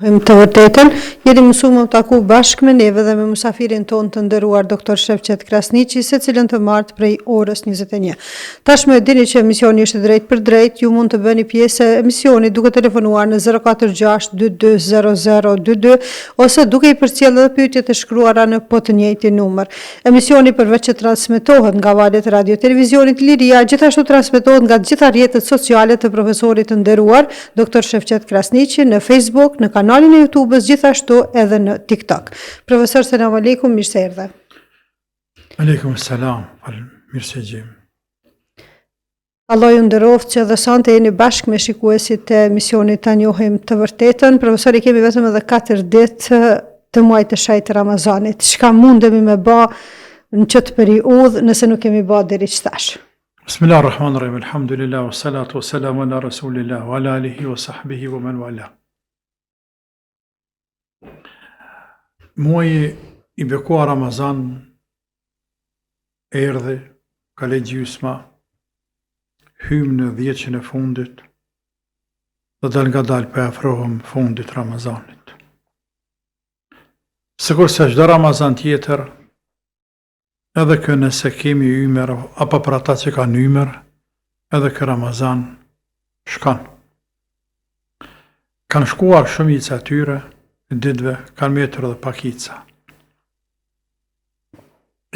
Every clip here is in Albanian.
Të vërtetën, jeni mësuar të taku bashkë me neve dhe me musafirin tonë të nderuar Dr. Shevqet Krasniqi, se cilën të martë prej orës 21. Tashmë dini që emisioni është drejt për drejt, ju mund të bëni pjesë e emisioni duke telefonuar në 046-220022 ose duke i përcjellë edhe pyetjet e shkruara në po të njëjtin numër. Emisioni përveç që transmetohet nga valët e radio televizionit Liria, gjithashtu transmetohet nga gjitha rrjetet sociale të profesorit të nderuar Dr. Shevqet Krasniqi në Facebook, në kanalin e YouTube-s, gjithashtu edhe në TikTok. Profesor, selam aleikum, mirë se erdhe. Aleikum selam, mirë se gjim. Allah ju nderoft që dhe sante jeni bashkë me shikuesit e emisionit Ta njohim të vërtetën. Profesor, i kemi vetëm edhe 4 ditë të muajit të shejtë Ramazanit. Çka mundemi me bë në këtë periudhë nëse nuk kemi bë deri çtash? Bismillahirrahmanirrahim, alhamdulillah, wassalatu wassalamu ala rasulillah, wa ala alihi wa sahbihi wa man wala. Muaji i bekuar Ramazan erdhi, ka le gjysma, hym në 10 e fundit dhe dal nga dal për afrohem fundit Ramazanit. Sikur se çdo Ramazan tjetër, edhe kë nëse kemi ymer, apo për ata që kanë ymer, edhe kë Ramazan shkan. Kanë shkuar shumica atyre, ditëve, kanë metër dhe pakica.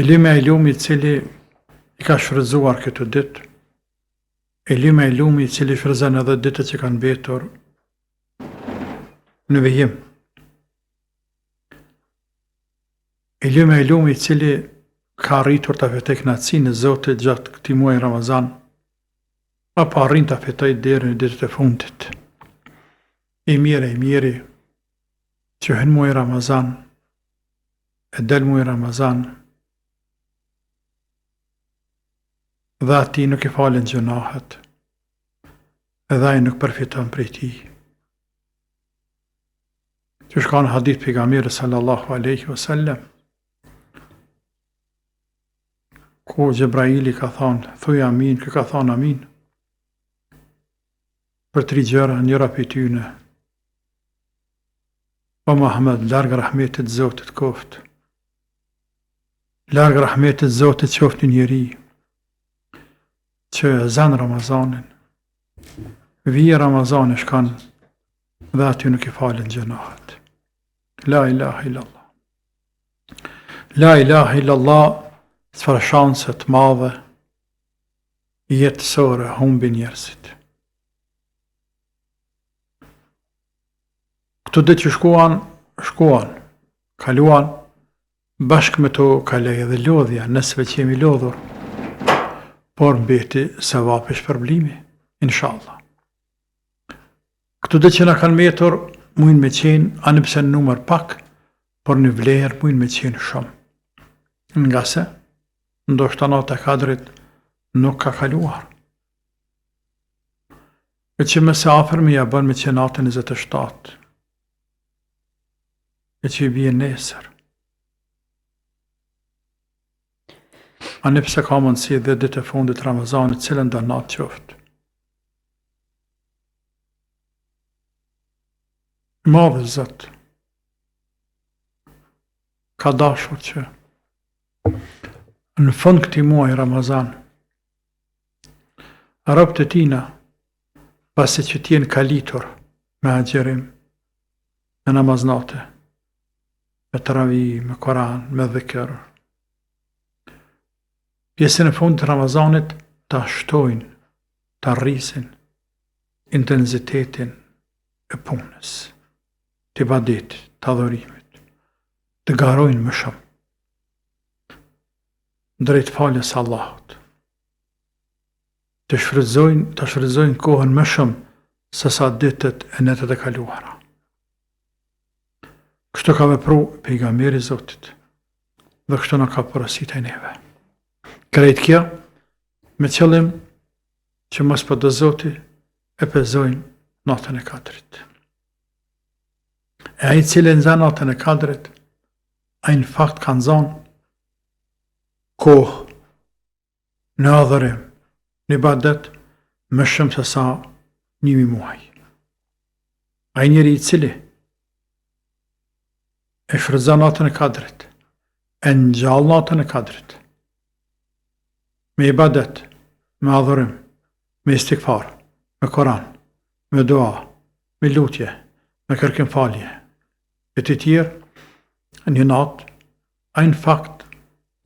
Ilime e lumi cili i ka shfrytzuar këtë ditë, ilime e lumi cili shfrytëzon edhe ditët që kanë mbetur në vijim. Ilime e lumi cili ka arritur të fitoj kënaqësinë e Zotit gjatë këtij muaji Ramazan, apo arrin të fitoj deri në ditët e fundit. I miri, që hyn muaji Ramazan, e del muaji Ramazan, dhe ati nuk i falen gjunahet, edhe ai nuk përfiton prej tij. Që shka në hadith pejgamberit sallallahu alaihi wasallam, ku Gjebraili ka thonë, thuj amin, kë ka thonë amin, për 3 gjëra, njëra për tyne, o Muhammed, largë rahmetit Zotit koft, largë rahmetit Zotit qoft një njeri, që zanë Ramazanin, vijë Ramazani shkan, dhe aty nuk i falen gjënahet. La ilaha illallah. La ilaha illallah, çfarë shanset madhe, jetësore humbi njerëzit. Këto ditë që shkuan, kaluan, bashkë me to kalej edhe lodhja, nësve që jemi lodhur, por mbeti se vapi shpërblimi, inshallah. Këto ditë që na kanë metur, mujnë me qenë, anë pse në numër pak, por në vlerë mujnë me qenë shumë. Nga se, ndoshta nata e Kadrit nuk ka kaluar. E që me se afërmi ja bën me qenë natën 27, e që i bje nesër. Anë pse ka mundësi dhe ditë e fundit Ramazanit, cilën do natë qoftë. Madhe Zot ka dashur që në fund këtij muaji Ramazan, robët e tina, pasi që t'jenë kalitur me agjerim, me namaznate, me taravih, me Koran, me dhikr, pjesën e fundit të Ramazanit ta shtojnë, ta rrisin intensitetin e punës, të ibadetit, të adhurimit, të garojnë më shumë drejt faljes Allahut, të shfrytëzojnë kohën më shumë se sa ditët e netët e kaluara. Kështu ka vepru pejgamberi Zotit, dhe kështu na ka porositë neve. Krejt kjo, me qëllim që mos po do Zoti e pezojnë natën e Kadrit. E ai i cili nxan natën e Kadrit, ai në fakt ka nxan kohë në adhurim, në ibadet, më shumë se sa 1000 muaj. Ai njeri i cili e shfrytëzon natën e Kadrit, e ngjall natën e Kadrit me ibadet, me adhurim, me istikfar, me Koran, me dua, me lutje, me kërkim falje, e të tjerë një natë, a në fakt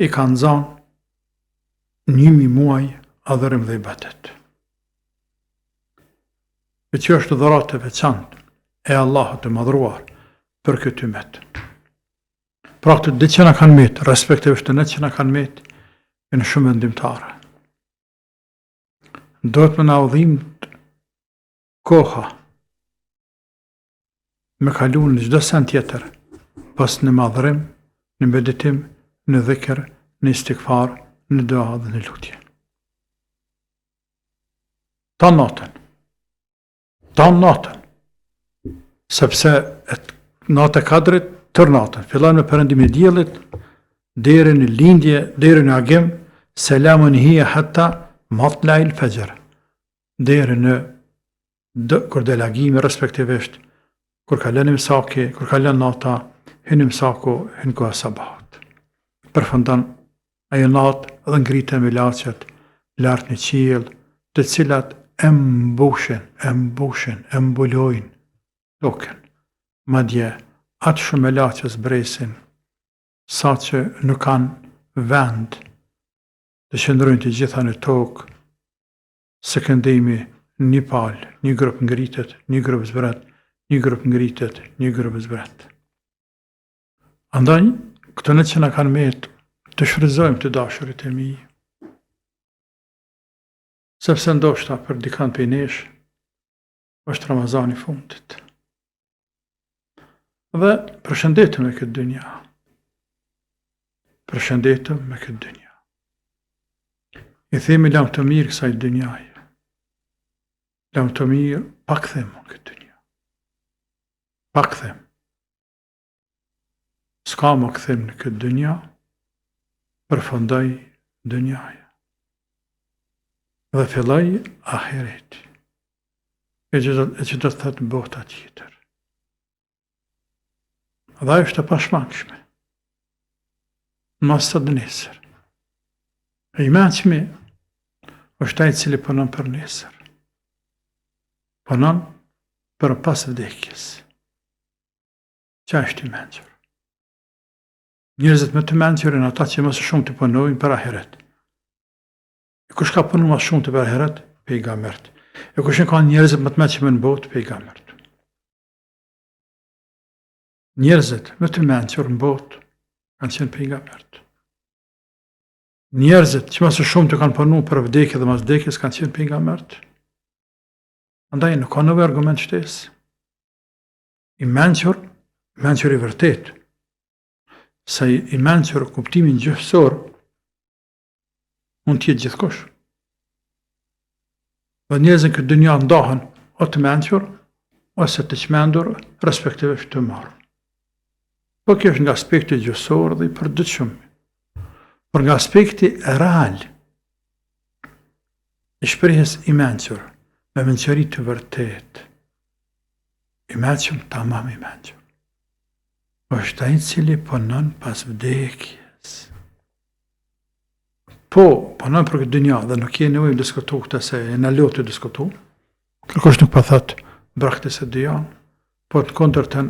i kanë zanë 1000 muaj adhurim dhe ibadet. E që është dhuratë e veçantë e Allahut të madhruar për këtë umet. Pra këtë ditë që na kanë metë, respektivisht të netë që na kanë metë, e në shumë ndimtare. Dohet me na udhim koha me kalu në çdo sen tjetër, pas në madhërim, në meditim, në dhikr, në istikfar, në dua dhe në lutje. Ta natën, sepse natë e Kadrit, tër natën, fillan me perëndimin e diellit, deri në lindje, deri në agim, selamun hiya hatta matla'il fajr, deri në kur del agimi respektivisht, kur kalon imsaki, kur kalon nata, hyn imsaku, hyn koha sabahat. Përfundon ajo natë dhe ngritet me laçet lart në qiell, të cilat e mbulojnë tokën. Madje atë shumë e laçës bresin, sa që nuk kanë vend të qëndrojnë të gjitha në tokë, se këndimi një palë, një grup ngritet, një grup zbret, një grup ngritet, një grup zbret. Andaj, këto në që na kanë metë, të shfrytëzojmë të dashurit e mi, sepse ndoshta për dikant prej nesh, është Ramazani i fundit. Dhe përshëndetëm me këtë dynja. Përshëndetëm me këtë dynja. I themi lam të mirë kësaj dynjaje. Lam të mirë, pak them në këtë dynja. Pak them. S'ka më këthem në këtë dynja, përfundoj dynjaje. Dhe filloj ahireti. E që do të thëtë bota tjetër. Dhe është e pashmangshme. Mas të nesër. E i menqmi është ai cili punon për nesër. Punon për pas vdekjes. Qa është i menqër? Njerëzit më të menqërin ata që më së shumë të punojnë për ahiret. E kush ka punu më shumë të për ahiret? Pejgambert. E kush ka njerëzit më të menqëm në botë? Pejgambert. Njerëzit më të menqër në botë kanë qenë pejgambert. Njerëzit që më së shumë të kanë punu për vdekje dhe mas vdekjes kanë qenë pejgambert. Andaj nuk ka nëve argument shtesë. I menqër i vërtet, se i menqër kuptimin gjëhësor, mund t'jetë gjithkosh. Dhe njerëzën këtë dynja ndahen o të menqër, ose të qmendur, respektivisht të marrë. Po kjo është nga aspekti gjëhësor dhe i përditshëm. Por nga aspekti real, i shprehjes i menqër, me menqëri të vërtet, i menqëm tamam i menqëm. Është ai cili punon pas vdekjes. Po, punon për këtë dynja dhe nuk je nevojë diskutu këtë se e në lot të diskutu. Kërkosh nuk pa thot braktis e dyjan, po të kundërtën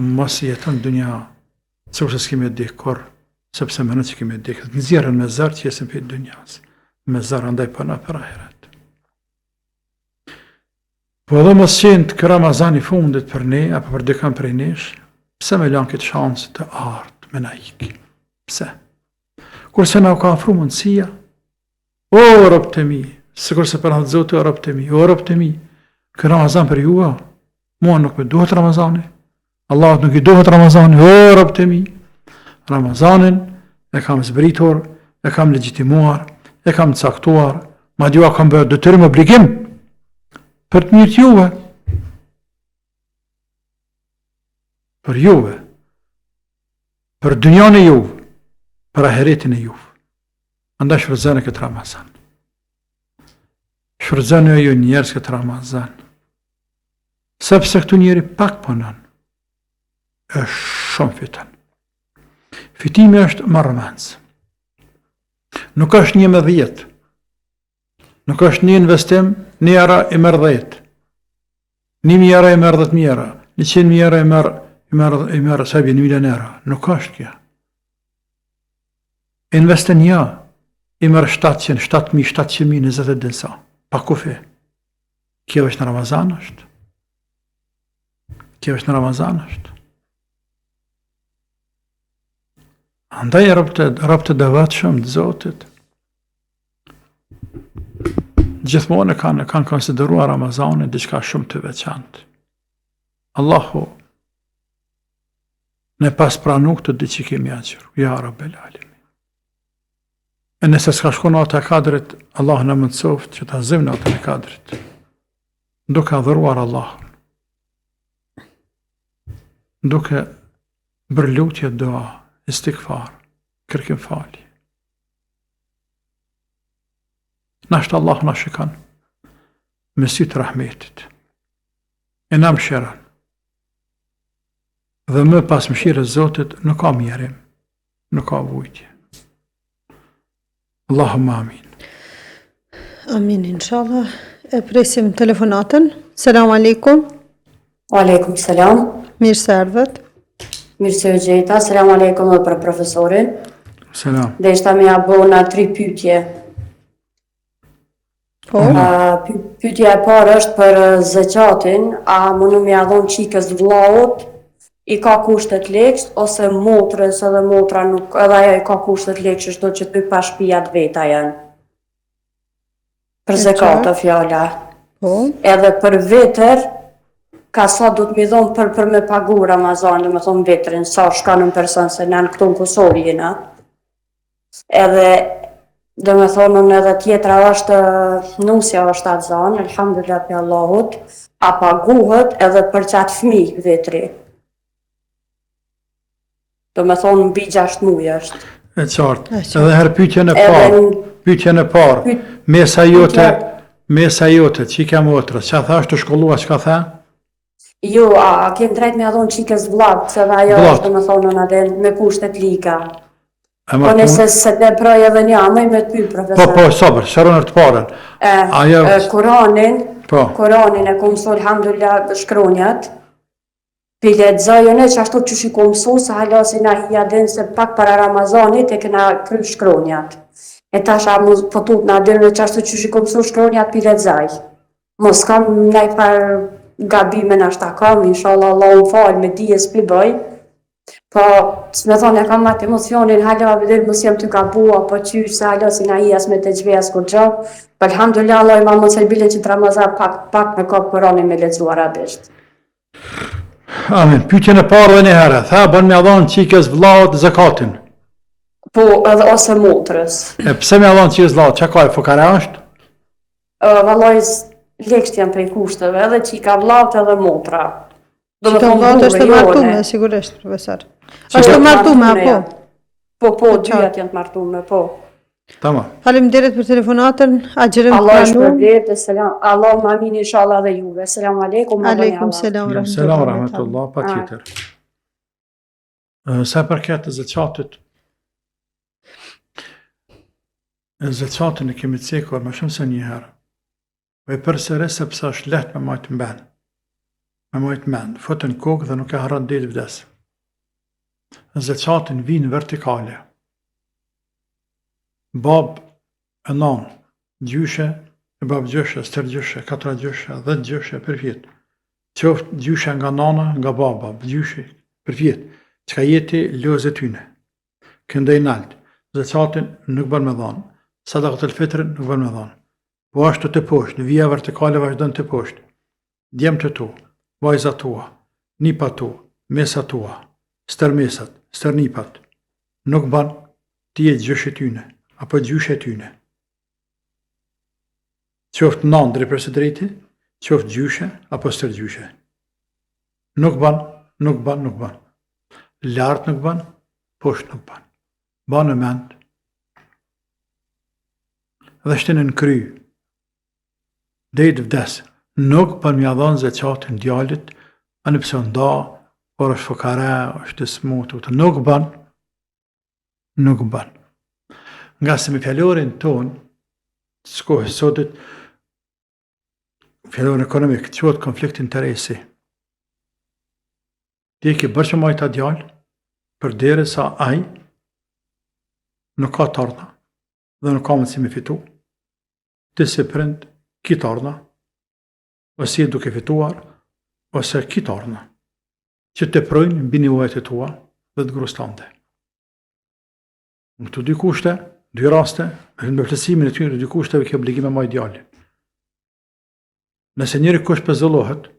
mos jeton dynja, sepse s'kemi dikë kur, sepse më në që kemi dikë. Të nxjerrën me zar që jesim për dynjas. Me zar andaj punon për ahiret. Po edhe mos qenë të Ramazani i fundit për ne, apo për dikën prej nesh, pse me lanë këtë shansë të artë me na iki? Pse? Kurse na u ka afru mundësia, o rob të mi, se kurse për hatë zotë o rob të mi, kë Ramazan për jua, mua nuk me duhet Ramazani, Allah nuk i duhet Ramazani, o rob të mi, Ramazanin e kam zbritur, e kam legjitimuar, e kam caktuar, ma dhua kam bërë detyrim obligim, për të mirë t'juve, për juve, për dynjan e juve, për ahiretin e juve. Andaj shfrytëzoni këtë Ramazan. Shfrytëzoni ju njerëz këtë Ramazan. Sepse këtu njeri pak punon. shumë fiton. Fitimi është marrëmendës. Nuk është 1 me 10. Nuk është një investim, 1 euro i merr 10. 1.000 euro i merr 10.000 euro. 100.000 euro i merr sa 1 milion euro. Nuk është kjo. Investin ja, i merr 700, 7.000, 700.000, 20 ditë sa. Pa kufi. Kjo është në Ramazan është. Kjo është në Ramazan është. Andaj robët e devotshëm të Zotit gjithmonë kanë konsideruar Ramazanin diçka shumë të veçantë. Allahu ne pas pranu këtë ditë që kemi agjëru, ja Rabbel Alamin. E nëse s'ka shku natë e Kadrit, Allah në mundsoft që ta zim natën e Kadrit, duke adhuruar Allahun, duke bërë lutje, dua, istikfar, kërkim falje. Nashtë Allah në shikon me sy të rahmetit, e në mëshiron, dhe më pas mëshirës Zotit nuk ka mjerim, nuk ka vujtje. Allahumma amin. Amin, inshallah. E presim telefonatën. Selam aleikum. Aleikum selam. Mirë se erdhët. Mirë se u gjeta. Selam aleikum dhe për profesorin. Selam. Dhe ishta me abona 3 pyetje. Po. Pyetja e parë është për zakatin, a mundu me ia dhon çikës vllaut, i ka kushtet leksh, ose motrës edhe motra nuk, edhe ajo i ka kushtet leksh, do që të pa shtëpia të veta janë. Për zakatë fjala. Po. Edhe për vetër, ka sa do të mi dhonë për me pagu Ramazan, dhe me thonë vetërin, sa shka në person, se në këto në Kosovë jena. Edhe, dhe me thonë edhe tjetra është, nusja është atë zanë, alhamdulillah për Allahut, a paguhet edhe për qatë fëmijë vetëri. Do me thonë mbi 6 muaj është. E qartë. Edhe herë pyetjen e parë, mesa jote, që i ke motrës, që thash të shkollua, që ka tha? Jo, a kem drejt me adhon qikës vllap, se dhe ajo është do me thonë në adhen me kushtet liga. Po nëse se të proj edhe një amëj me të pyjë, profesor. Po, sabër, shëronër të parën. Kuranin e ku mësu alhamdulillah shkronjat, pile të zajone që ashtu që shiko mësu, se halasi na hija din se pak para Ramazanit e këna kry shkronjat. E tash a mu potut na dyrë që ashtu që shiko mësu shkronjat pile të zaj. Mos kam nej par gabime në ashta kam, inshallah Allah u falë me dijes për bëj. Po, s'me thonë e kam atë emocionin, hala vëdër mos jem të gabua, po qysh se halasi na hijas me të gjvejas kur gjë. Po alhamdulillah Allah i ma mos e bile që të Ramazan pak me kap Koranin me lexu arabisht. Amin. Pyetjen e parë dhe një herë, tha bën me adhon çikës vllaut zakatin. Po, edhe ose motrës. E pse me adhon çikës vllaut, çka ka fukara është? Vallai lekësht janë prej kushteve, edhe çika vllaut edhe motra. Çika vllaut është të martume, sigurisht, profesor. Është të martume, apo? Po, dyjat janë të martume, po. Tamam. Faleminderit për telefonatën. Agjerim Allah shpërblet, selam. Allah më amin inshallah dhe juve. Selam aleikum. Aleikum selam rahmetullah, patjetër. Sa përket zakatit. Zakatin e kemi cekur më shumë se një herë. Po e përsëris sepse është lehtë me majtë mbend. Me majtë mend, fotën kokë dhe nuk e harron ditë vdes. Zakatin vijnë vertikale. Bab e non, gjyshe, e bab gjyshe, stër gjyshe, 4 gjyshe, 10 gjyshe për vjet. Qoftë gjyshe nga nana, nga baba, gjyshe për vjet. Çka jeti lozë tyne. Këndej nalt. Zakatin nuk bën me dhon. Sadaqatul fitr nuk bën me dhon. Po ashtu të poshtë, vija vertikale vazhdon të poshtë. Djemtë tu, vajzat tua, nipat tu, mesat tua, stërmesat, stërnipat. Nuk bën ti e gjyshe tyne. Apo gjyshe tyne. Qoftë nan drejt për së drejti, qoftë gjyshe, apo stër gjyshe. Nuk ban. Lartë nuk ban, poshtë nuk ban. Ban në mend. Dhe shtinë në kry. Dhejt vdes. Nuk ban mja dhonë zakatin djalit, anëpse nda, por është fukara, është smutur, nuk bën. Nga se me fjallorin ton, s'kohë sotit, fjallorin ekonomik, quhet konflikt interesi. Ti ke bërë që majta djallë, për dere sa aj, nuk ka të ardha, dhe nuk ka mundësi me fitu. Ti si prind, ki të ardha, ose duke fituar, ose ki të ardha, që të projnë mbi nivojat e tua dhe të grustante. Në këto dy kushte, dy raste, me plësimin e tyre dy kushteve ke obligime maj djali. Nëse njëri kush pëzëllohet,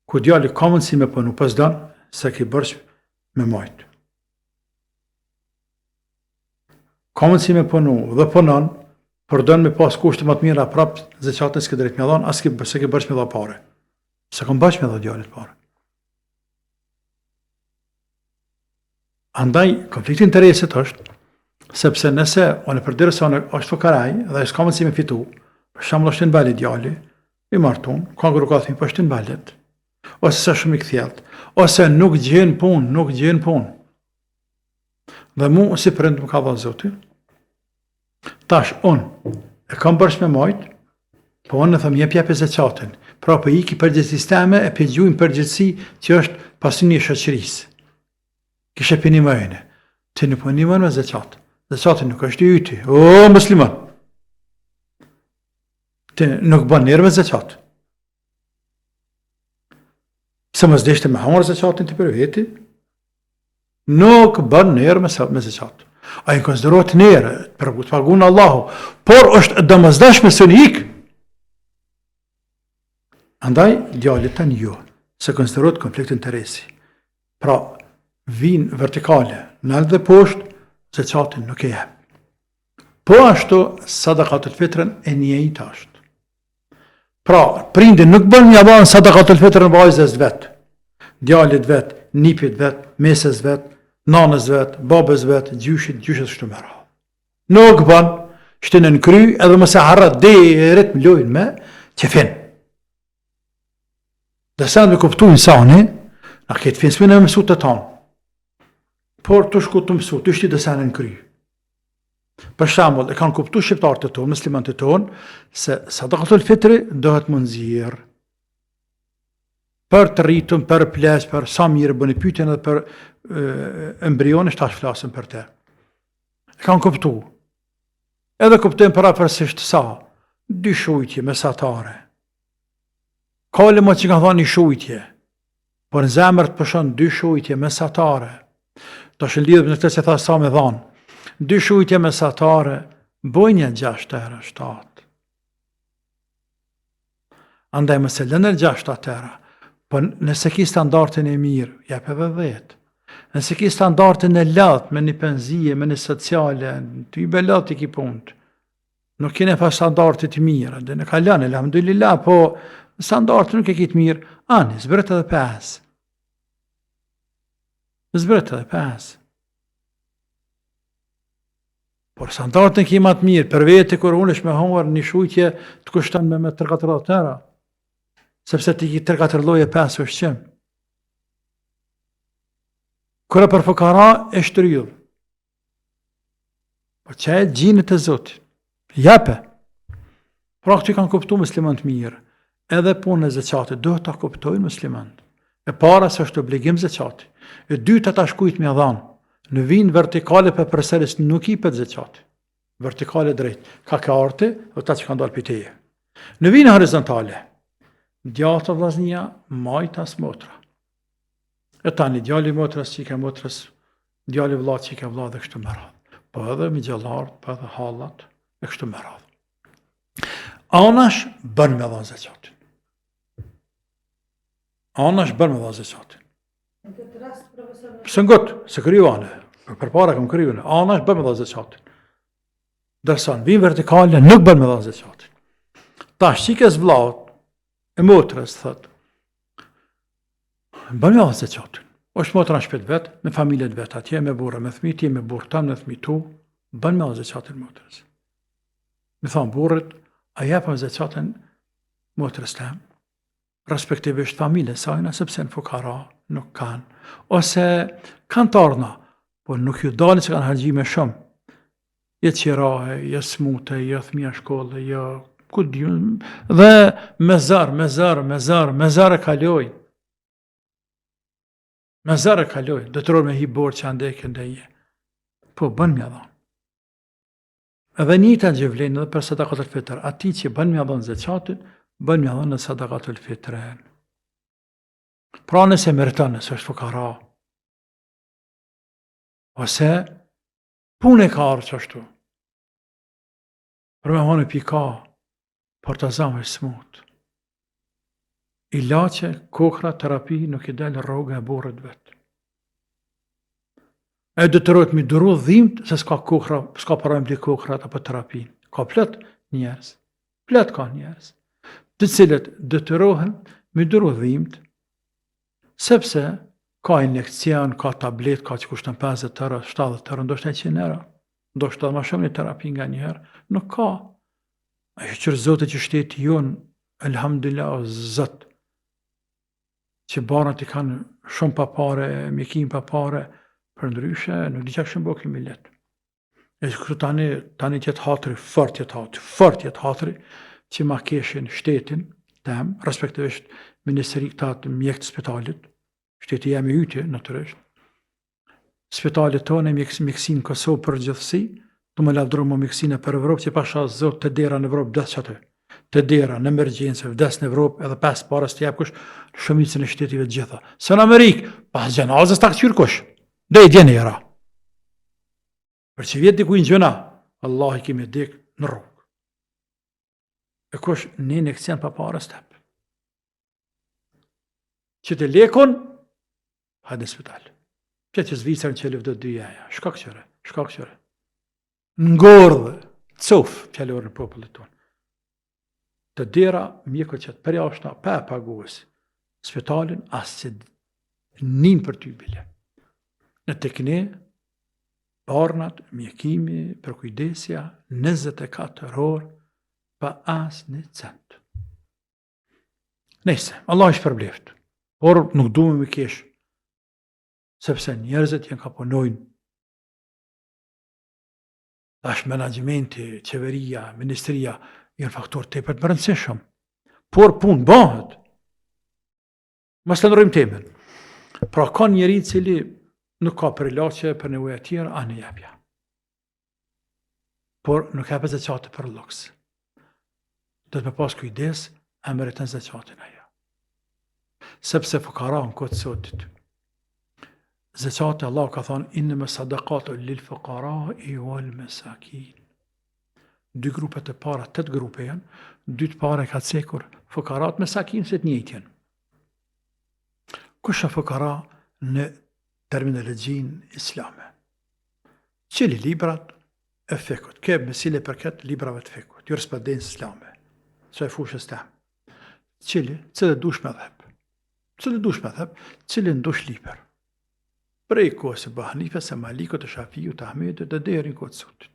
ku djali ka mundësi me punu, pas dan, se ke bërsh me majt. Ka mundësi me punu dhe punon, për dënë me pas kushte më të mira prapë zeqatën s'ke drejt me dhanë, se ke bërsh me dha pare. Se kom bërsh me dha djalit pare. Andaj, konflikti interesit është, sepse nëse onë për dirë se onë është fukaraj dhe s'ka mundësi me fitu, për shembull është në balit djali, i martun, ka grukathmi për është në balit, ose se shumë i këthjelt, ose nuk gjenë pun. Dhe mu, si prind më ka dha Zoti, tash unë e kam bërsh me majt, po unë në thëmë jep e zeqatin, pra për i ki përgjithsi sisteme e për gjujnë përgjithsi që është pasin një shëqërisë. Kishe për një mëjnë, ti në për një mëjnë me zeqatin. Zeqatin nuk është i yti, o musliman. Ti nuk bën njerë me zeqat. Se më zdeshte me hamar zeqatin të për veti, nuk bën njerë me zeqat. A i konsiderohet njerë, për të pagunë Allahu, por është dëmëzdashme së një ikë. Andaj, djallit të një, se konsiderohet konflikt interesi. Pra, vinë vertikale, nalë dhe poshtë, zeqatin nuk e jep. Po ashtu, sadakatul fitrën e njëjtë ashtë. Pra, prindin nuk bën një banë sadakatul fitrën vajzës vetë, djallit vetë, nipit vetë, meses vetë, nanës vetë, babës vetë, gjyshit shtu me radhë. Nuk bën, shtinë në kry, edhe mëse harrat derit më lojnë me qefin. Dhe se në me kuptu insani, na këtë finsmi në mësu të tanë. Por të shku të mësu, të shti dësenë në kry. Për shambull, e kanë kuptu shqiptarët të tonë, muslimanët të tonë, se sadakatul fitri dohet më nëzirë. Për të rritën, për pleq, për sa mirë bëni pyetjen edhe për embrionisht tash flasën për te. E kanë kuptu. Edhe kuptojnë parapërsisht sa, dy shujtje mesatare. Kale më që kanë thonë një shujtje, por në zemër të pëshon dy shujtje mesatare. Ta shë lidhë në këtë se tha sa me dhanë. Dy shujtje mesatare, bojnja 6 tera, 7. Andaj më se lënër 6 tera, po nëse ki standartin e mirë, jep edhe 10. Nëse ki standartin e latë, me një penzije, me një sociale, të i belat i ki punët. Nuk kene pa standartit mirë, dhe në kalane, alhamdulillah, po standartin nuk e ki të mirë, ani, zbret edhe 5. Zbret edhe 5. Por standartin ki ma të mirë, për vete kër unë është me hongar një shujtje të kushtan me 3-4 tera, sepse ti ki 3-4 loje 5 është qëmë. Kërë për fukara e shtryllë. Po që e gjinët e Zotit. Jepe. Pra këty kanë kuptu muslimant mirë. Edhe punë e zeqatit, dohet ta kuptojnë muslimant. E para se është obligim zeqati. E dyta ta shkujt me dhanë. Në vinë vertikale për përseris nuk i pët zeqati. Vertikale drejt. Ka ka arti, dhe ta që kanë dalë piteje. Në vinë horizontale. Djata vllaznia, majta smotra. E tani djali motrës që i ke motrës, djali vllat që i ke vllat dhe kështu me radhë. Po edhe mi gjellartë, po edhe hallat, e kështu me radhë. Anash bën me dhanë zeqatin. Anash bën me dhanë zeqatin. Së ngëtë, se kryu anë, për para këm kryu anë, anash bën me dhanë zeqatin. Dërsa në vinë vertikale nuk bën me dhanë zeqatin. Tash që i kes vllat, e motrës, thëtë, bën me dhanë zeqatin. është motra në shpet vetë, me familjet vetë, atje me burra, me thmi, ti me burë tam, me thmi tu, bën me zeqatin motrës. Me thonë burët, a jepëm zeqatin motrës tem, respektivisht familje sajna, sepse në fukara nuk kanë, ose kanë të ardhna, por nuk ju dalin që kanë hargjime shumë. Je qirahe, je smute, je thmija shkolle, je ku diun, dhe me zar e kaloj. Me zar e kaloj, dëtëror me hi borë që andeke ndeje. Po, bën mja dhonë. Edhe një të gjevlenë edhe për sadakatul fitr, ati që bën mja dhonë zeqatin, bën mja dhonë në sadakatul fitren. Pra nëse meriton, nëse është fukara, ose punë e ka arë që ashtu, për me hone pika, për të zamë e smut. Ilaçe, kokra, terapi, nuk i delë rrugë e borët vetë. E dëtërojt mi duru dhimt, se s'ka parojmë bli kokrat apo terapin. Ka plët njerës. Plët ka njerës. Të cilët dëtërohen mi duru dhimt, sepse ka injekcion, ka tablet, ka që kushtën 50 euro, 70 euro, ndoshtë 100 euro, ndoshtë edhe ma shumë një terapi nga njerë. Nuk ka. A që zote që shteti jonë, elhamdulillah o zët, që barët i kanë shumë pa pare, mjekim pa pare, për ndryshe, nuk di që këshëm bëhë këmi letë. E që kështu tani tjetë hatëri, fort jetë hatëri, që ma keshin shtetin, tem, respektivisht ministeri këtatë mjekë të spitalit, shteti jemi ytje, natyrësht. Spitalit tonë, mjekësin në Kosovë për gjithësi, të më lavdru më mjekësin e për Evropë, që pasha zot të dera në Evropë, vdes që atë. Të dera, në emergjensë, vdes në Evropë, edhe pas parës të jep kush, shumicën e shtetive të gjitha. Së në Amerikë, pas gjenazës të këqyrë kush. Dhe i djeni era. Për që vjetë dikuj në gjëna, Allah i kemi dik në rrugë. E kush një injekcion pa parës të hep. Që të lekon, hajde në spital. Që që zvicërën që lëvdo dy jaja. Shka këqëre. Ngordhë, cuf, fjallorë në popullit tonë. Të dera, mjeko që të përjashta, pa paguës, spitalin, asë që njën për ty bile. Në tekne, barnat, mjekimi, përkujdesja, 24 orë, pa asë një cent. Nese, Allah është përbleft, por nuk dume me kesh, sepse njerëzit jenë ka punojnë. Tash menagjmenti, qeveria, ministria, jenë faktor të për të bërëndësishëm, por punë bëhet. Mas të nërojmë temen. Pra ka njeri cili nuk ka për ilaçe, për nevoja tjera, anë jepja. Por nuk jepë zeqate për luks. Do të me pas kujdes, e meritën zeqatin aja. Sepse fukara në këtë sotit. Zeqate Allah ka thonë, inë me sadakatu lil fukara i wal mesakin. 2 grupet e para, 8 grupe janë, 2 të para e ka cekur, fukarat mesakin se të njëjtjen. Kusha fukara në terminologjin islame. Qili librat e fekut, ke mesile përket librave të fekut, jurisprudencë islame, që e fushës tem. Qili, cilë dush me dheb, cilë ndush liber. Prej kohës e Bahanife, se Malikut, e Shafiju, të Ahmedit, dhe deri në këtë sotit.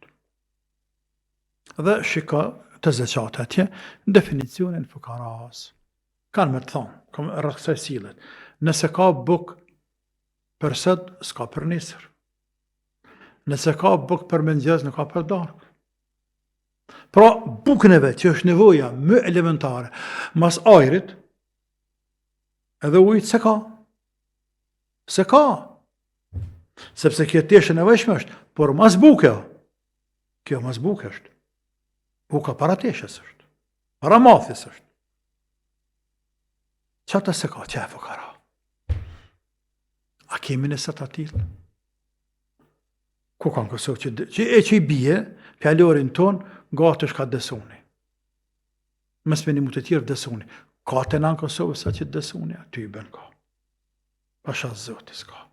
Dhe shika të zeqate atje, definicionin fukaras. Kanë me të thonë, kam rrëksaj silet, nëse ka buk për sët, s'ka për nesër. Nëse ka buk për mëngjes, nuk ka për darkë. Pra, bukneve që është nevoja më elementare, mas ajrit, edhe ujtë se ka. Se ka. Sepse kjo teshe nevojshme është, por mas buke. Kjo mas buke është. Buka para teshes është. Para mathis është. Qata se ka, që e fukara. A kemi nësët atilë? Ku kanë Kosovë që i bje, fjallorin ton, gatë është ka dësoni. Mësme një mu të tjerë dësoni. Ka të në Kosovë sa që dësoni, aty i bën ka. Pasha zotis ka.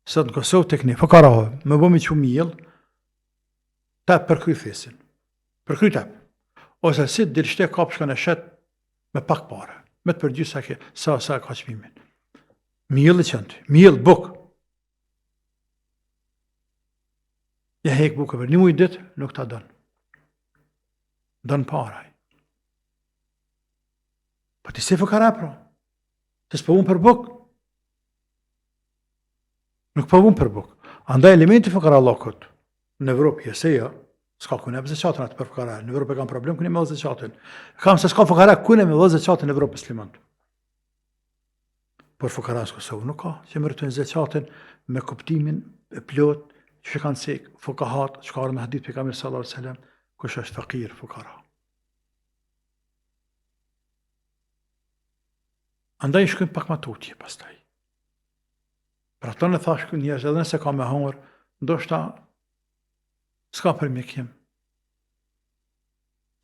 Sot në Kosovë të këni, fukarave, me bëmi që mjëllë, tep përkry thesin. Përkry tep. Ose si të dilështe kapshka në shetë me pak pare. Me të përgjy sa ka qmimin. Mjëllë i qëndë, mjëllë buk. Ja hek bukë për një mujë ditë, nuk ta dënë. Dënë paraj. Po ti se fukara pra. Se s'po vun për buk. Nuk po vun për buk. Andaj elementi fukarallokut në Evropë jeseja, s'ka kune me zeqatin atë për fukara. Në Evropë e kam problem kune me dhe zeqatin. Kam se s'ka fukara kune me dhe zeqatin në Evropë muslimat. Por fukara në Kosovë nuk ka, që mërtojnë zeqatin me kuptimin e plot, që kanë cek fukahat, që ka arë në hadith pejgamberi sallallahu alaihi wasallam, kush është fakir fukara. Andaj shkojmë pak ma tutje pastaj. Pra të në thash njerëz edhe nëse ka me hongër, ndoshta s'ka për mjekim.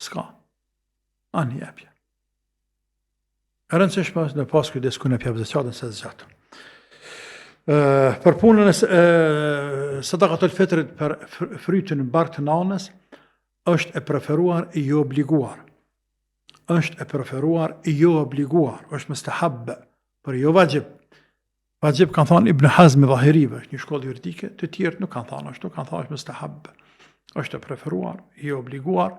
S'ka. Ani jepje. E rëndësishme në pas kujdes ku në pjep zeqatën se zeqatën. Për punën e sadakatul fitrit për frytin bark të nanës, është e preferuar i jo obliguar. Është e preferuar i jo obliguar, është mustahab, por jo vajib. Vajib kanë thënë Ibn Hazm Dhahirive, një shkollë juridike, të tjerë nuk kanë thënë ashtu, kanë thënë është mustahab. Është e preferuar, i jo obliguar.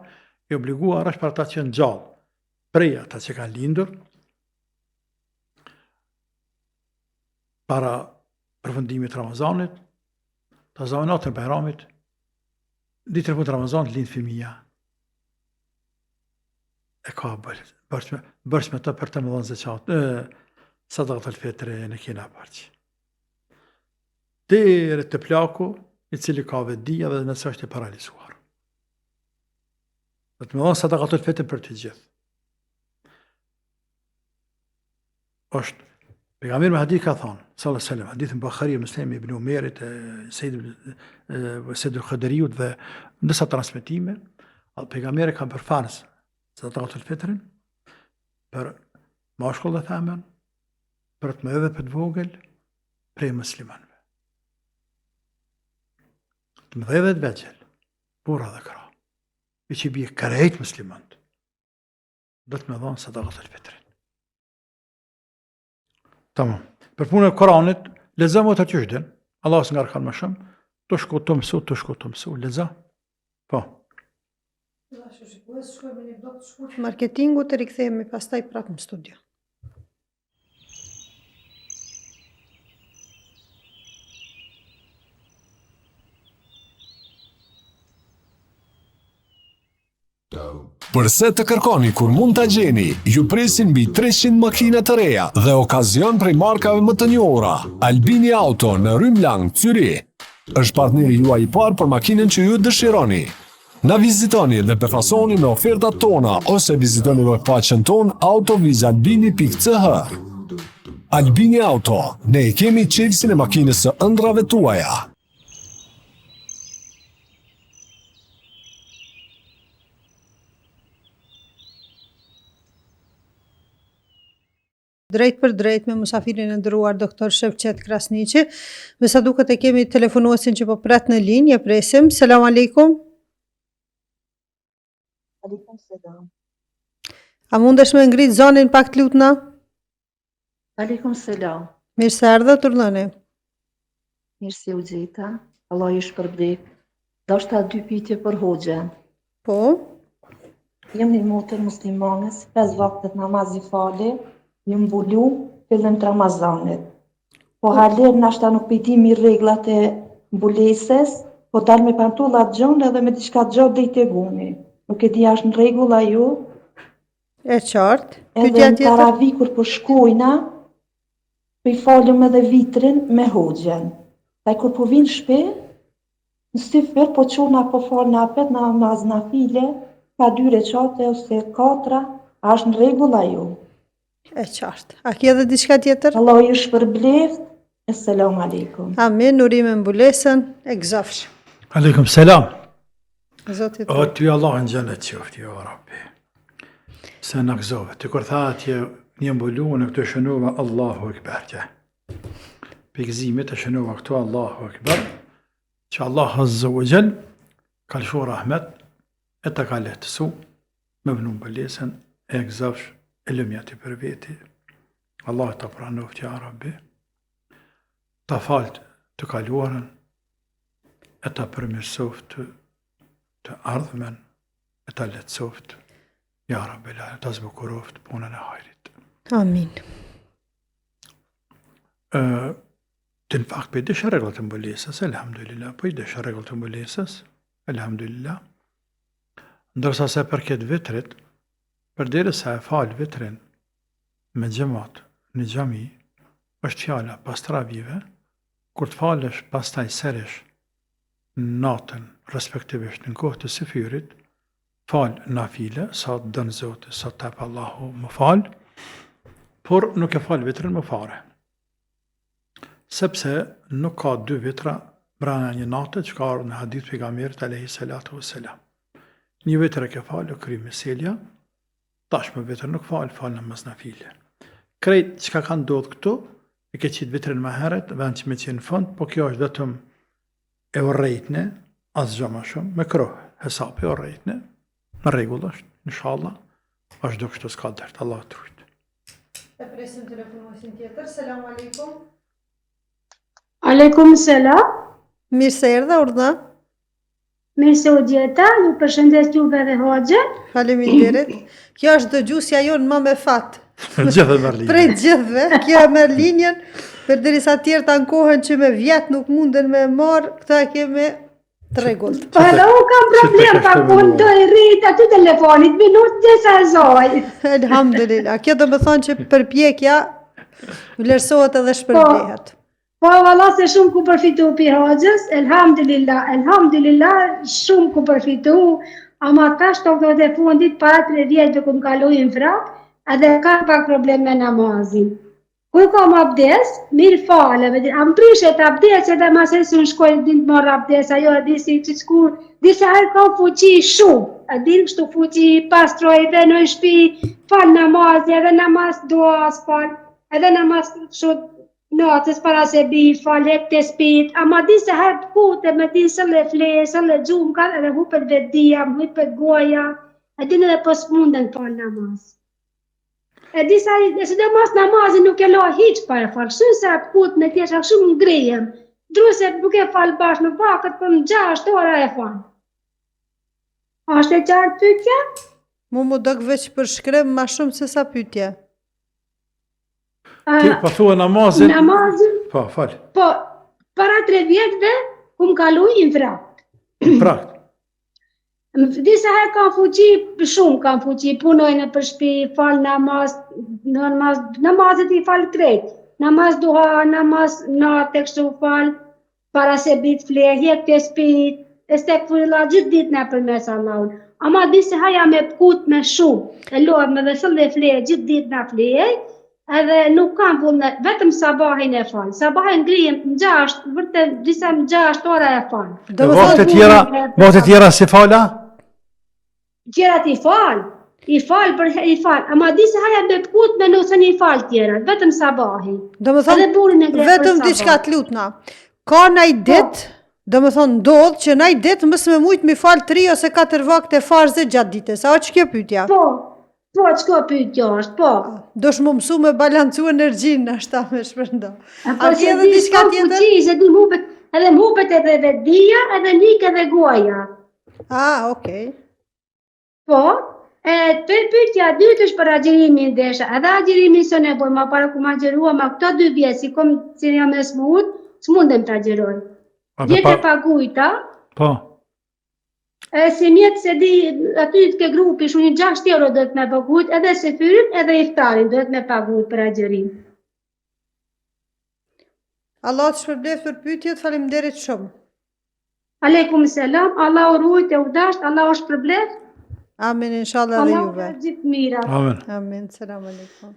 I obliguar është për ata që janë gjallë, prej ata që kanë lindur, para përfundimit Ramazanit, të zavenatën për Bayramit, ditën e fundit Ramazanit lind fëmia. E ka bërsh me të për të më dhënë zeqat, sadakatul fitri në kena parqë. Deri të plaku, i cili ka vedia dhe nëse është i paralizuar. Dhe të më dhënë sadakatul fitri për të gjithë. Është pejgamberi me hadith ka thonë, sallallahu alaihi wasallam, hadithin Buhari, Muslimi, Ibn Umerit, Said al-Khudriut dhe disa transmetime, pejgamberi ka përfarës sadakatul fitrin për mashkull dhe femër, për të mëdhë dhe për të vogël prej muslimanëve. Të mëdhë dhe të vegjël, burra dhe kra, i që bje krejt muslimanët, dhe të më dhonë sadakatul fitrin. Tamam. Për punën e Koranit, lexojmë atë që është. Allah s'e ngarkan më shumë. Të shko të mësu, lexo. Po. Shkojmë në blok të shkurt marketingu të rikthehemi pastaj prapë në studio. Përse të kërkoni kur mund të gjeni, ju presin mbi 300 makina të reja dhe okazion prej markave më të njohura. Albini Auto në Rym Lang, Zyri, është partneri juaj i parë për makinën që ju dëshironi. Na vizitoni dhe befasoni me ofertat tona ose vizitoni webfaqen ton autovizalbini.ch. Albini Auto, ne kemi qelsin e makinës së ëndrave tuaja. Drejt për drejt me musafirin e nderuar doktor Shevqet Krasniqi. Me sa duket e kemi telefonuesin që po pret në linjë, e presim. Selam aleikum. Aleikum selam. A mundesh me ngrit zonin pak të lutna? Aleikum selam. Mirë se erdhe, turnoni. Mirë se u gjeta. Allah ju shpërblet. Dashta 2 pyetje për hoxhen. Po. Jam një motër muslimane, 5 vaktet namazi fale, një mbulu fillim të Ramazanit. Po haler nashta nuk pejtimi reglat e mbuleses, po dal me pantullat gjonë edhe me diçka gjatë dhe i teguni. Nuk e di ashtë në regula ju. E qartë. Edhe në Taravi kur po shkojna, po i falim edhe vitrin me hoxhen. Taj kur po vinë shpe, në styfer po qona po falë në apet në namaz në file, ka 2 recate ose 4, ashtë në regula ju. E qartë. A kje dhe diçka tjetër? Allah ju shpërbleft. Assalamu alaikum. Amin, urime mbulesën, e gëzafsh. Aleikum selam. Zotit. O ty Allah në gjennet qofti, o Rabbi. Se në gëzove. Të kur tha atje një mbulu në këtë shënova Allahu Ekber që. Pikëzimit e shënova këtu Allahu Ekber, që Allah Azza wa Jall ka lëshu rahmet e të ka lehtësu me vënu mbulesën e gëzafsh e lëmjati për veti. Allah të pranoft, ja Rabbi, të falt të kaluarën, e të përmirësoft të ardhmen, e të letësoft, ja Rabbi, të zbukuroft punën e hajrit. Amin. Të në fakt për i dëshë regullat të mbëlesës, elhamdulillah, për i dëshë regullat të mbëlesës, elhamdulillah. Ndërsa se për këtë vitrit, për dire se e falë vitrin me gjemat në gjami, është fjalla pas travive, kur të falësh pas taj serish natën, respektivisht në kohë të sefyrit, falë na file, sa të dënë zote, sa të tepë Allahu më falë, por nuk e falë vitrin më fare. Sepse nuk ka 2 vitra brana një natë që ka arë në hadith pejgamberit alayhi salatu wassalam. Një vitër e ke falë, kry me selja, tash me vitër nuk falë në mësnafile. Krejt që ka kanë ndodhë këtu, e ke qitë vitrin më heret, vend që me qenë fund, po kjo është vetëm e orrejtne, asë gjë më shumë, me krohë, hesap e orrejtne, në regull është, inshallah, është do kështu s'ka dërtë, Allah të rujtë. E presim telefonuesin tjetër. Selam aleikum. Aleikum selam. Mirë se erdha, urdhna. Mirë se u gjeta, ju përshëndes juve dhe hoxhën. Faleminderit. Kjo është dëgjusja jonë më me fat. Gjithë me rlinjën. Prej gjithve, kjo e merr linjën, përderisa tjerë të ankohen që me vjet nuk munden me marr, këta e kemi të rregullt. Po edhe unë kam problem, pa mundoj rrit aty telefonit, minutë dhe sa zoj. Elhamdulillah. Kjo do më thonë që përpjekja vlerësohet edhe shpërblehet. Po valla se shumë ku përfitu pi hoxhës, elhamdulillah, shumë ku përfitu, ama tash të këtë e fundit para 3 vjetë ku më kalojnë frak, edhe ka pak problem me namazin. Kuj kam abdes, mirë faleve, am prishet abdes edhe masë së në shkojnë din të marrë abdes, ajo e disi që shkur, disa herë kam fuqi shumë, e din kështu fuqi pastrojve në shpi, fal namazi, edhe namaz duas fal, edhe namaz kështu natës para se bi, falet të spit, ama disa herë të kute me din sëlle fle, sëlle gjumë kanë, edhe hupet vedia, hupet goja, e din edhe pës munden fal namaz. E disa, e sidomos namazin nuk e la hiq para falë, shumë se atë kut me tjesha shumë ngrijem, druse nuk e falë bashkë në vakët, për në 6 ora e falë. Ashtë e qartë pytja? Mu do veç për shkrem ma shumë se sa pytje. Ti pa thua namazin? Namazin? Po, falë. Po, para 3 vjetëve, ku më kalu i në frakt. Prakt. Disa herë kam fuqi, shumë kam fuqi, punojnë për shtëpi, fal namaz, namazet i fal krejt. Namaz duha, namaz natë kështu fal, para se bit fle, hjek të spit, estekfirullah gjithë ditë në përmes Allahun. Ama disa herë jam e pkut me shumë, e lohem me dhe sëllë fle, gjithë ditë në fle, edhe nuk kam punë, vetëm sabahin e fal. Sabahin ngrijem në 6, vërtet disa në 6 ora e fal. Vakte tjera si fala? Tjerat i fal, ama disa haja me pkut me nësën i fal tjerat, vetëm sabahi. Do më thonë, vetëm diçka të lutna. Ka naj dit, do më thonë, ndodhë që naj dit mësë me mujtë mi fal 3 ose 4 vakte farze gjatë ditës. A o që kjo pytja? Po, që pytja është, po. Do shmë mësu me balancu energjinë, ashta me shpërndo. A ke edhe diçka tjetër? Edhe mhupet edhe vedia, edhe nik edhe goja. Okej. Po, të pyetja dytë është për agjerimin desha, edhe agjerimin së ne bojë, ma para ku ma agjerua, ma këto 2 vjetë, si kom që jam e smut, s'mundem të agjeroj. Jetë e pagujta, po. Si mjetë se di, aty të ke grupi, shumë 6 euro dhëtë me pagujt, edhe se fyrin, edhe iftarin dhëtë me pagujt për agjerim. Allah të shpërblet për pyetjet, faleminderit shumë. Aleikum selam, Allah u rujt e u dasht, Allah u shpërblet. Amin, inshallah dhe juve. Allah u gjithë mira. Amin. Selam aleikum.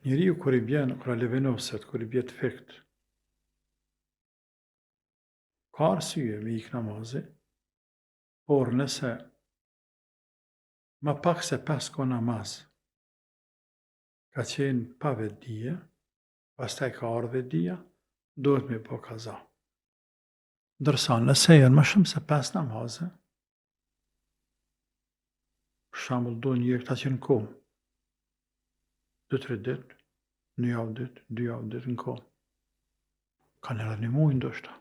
Njeriu kur i bjen, kur levenoset, kur i bjet fekt, ka arsye me ik namazi, por nëse më pak se 5 ko namaz ka qenë pa vetdije, pastaj ka ardhur vetdija, duhet me po kaza. Ndërsa nëse janë më shumë se 5 namaze, për shembull do njëri ta qenë kohë, 2-3 ditë, 1 javë ditë, 2 javë ditë në kohë. Kanë edhe 1 muaj ndoshta.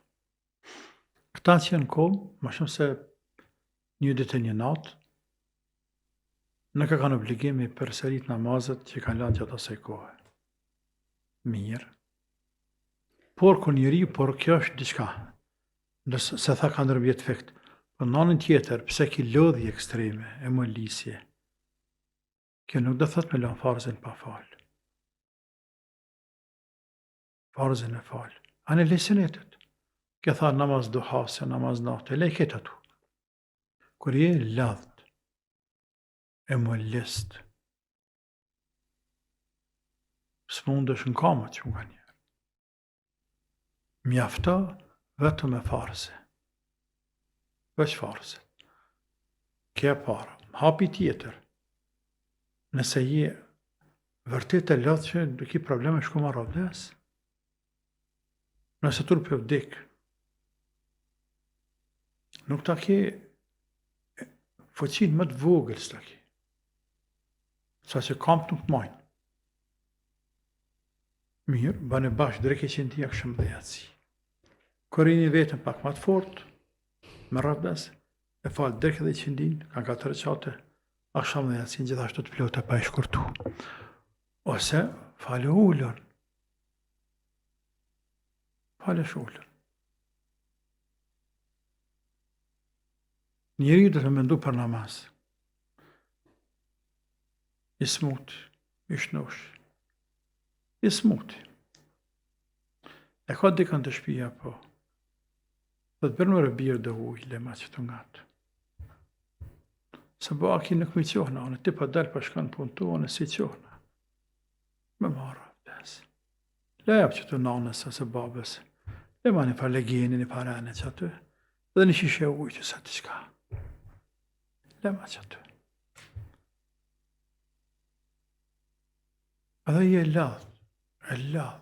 Këta që në kohë, më shumë se 1 ditë e 1 natë, nuk e kanë obligim me përsërit namazet që kanë lanë gjatë asaj kohe. mirë. Por kur njeriu, por kjo është diçka. Se tha ka ndërmjet efekt. Por në anën tjetër, pse ki lodhje ekstreme, e molisje, kjo nuk do thot me lënë farzën pa fal. Farzën e fal. Anë lesenetet. Kjo tha namaz duha, se namaz natë, lejket atu. Kur je ladht, e molist, s'mundesh në kamat që nga njerë. Mjafta vetëm e farse. Veç farse. Kja para. Hapi tjetër. Nëse je vërtet e ladh që do ki probleme shku ma rabdes. Nëse tur për vdik. Nuk ta ki fëqin më të vogël s'ta ki. Sa që kamp nuk të majnë. Mirë, bane bashkë dreke që në tia këshëm dhe jatësi. Kërë një vetën pak më të fort, me rabdes, e falë dreke dhe që ndin, kanë 4 qate, aksham dhe jatësi në gjithashtu të plotë pa i shkurtu. Ose, falë ullën. Falë ullën. Njeri dhe të mendu për namaz. I smuti, i shnosh. I smuti. E ka dikën të shpia po. Dhe të bërë në rëbirë dhe ujë, lema që të ngatë. Se ba aki nuk mi qohna, anë ti pa delë për shkanë punë tu, anë si qohna. Me marra abdes. Lejap që të nanës ose babës. Lema një par legjeni, një par ene që aty. Dhe një shishe ujë që sa të shka. Lema që aty. Edhe i e ladh. E ladh.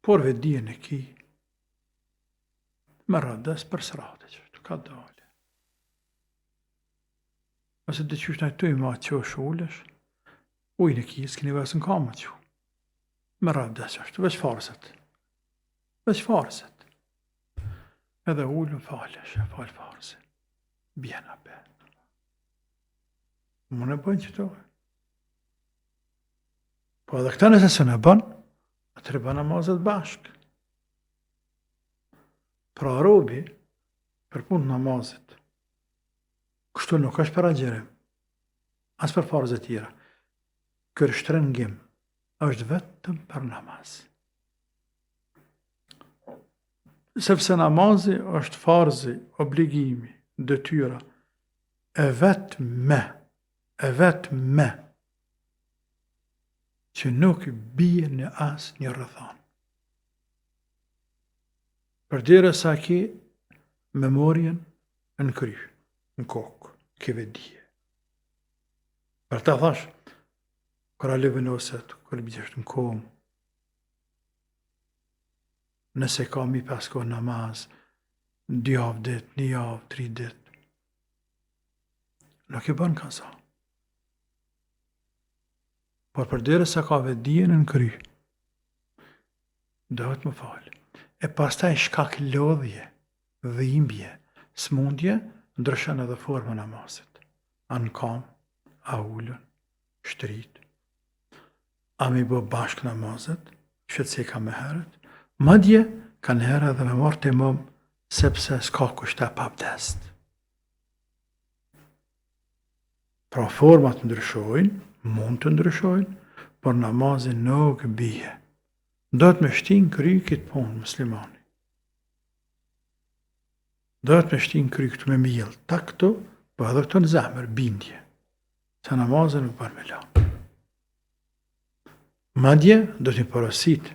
Por vedien e ki, me rëndes për srate që të ka dole. Ose dhe qysh nëjtu i ma që është ullësh, ujnë e ki, s'kini vesë në kamë që. Me rëndes është, veç farset. Edhe ullën falesh, falë farset. Bjena be. Më në bënë që të. Po edhe këta nëse së në bënë, atër e bënë namazet bashkë. Pra robi, për punë namazet, kështu nuk është për agjerim, as për farzet tjera. Kër shtrëngim, është vetëm për namaz. Sepse namazi është farzi, obligimi, detyra, e vetëm që nuk bie në as një rëthan. Përdire sa ki memorien në kry, në kokë, ki vedije. Për ta thash, kër a levën oset, kër bëgjështë në komë, nëse ka mi pasko namaz, 2 javë dit, 1 javë, 3 dit, nuk i bën kaza. Por përdere sa ka vedien në kry, dohet më falë. E pastaj shkak lodhje, dhimbje, smundje, ndryshon edhe forma namazit. A në kam, a ullën, shtrit, a mi bë bashk namazet, shqët se ka me herët, madje ka në herë edhe me marrë të imam, sepse s'ka kushte pa abdest. Pra format ndryshojnë, mund të ndryshojnë, por namazin nuk bie. Do të me shtin kry këtë punë muslimani. Do të me shtin kry këtë me mjellë, ta këto, po edhe këto në zemër, bindje. Se namazin nuk bërë me lanë. Madje, do të një porosit,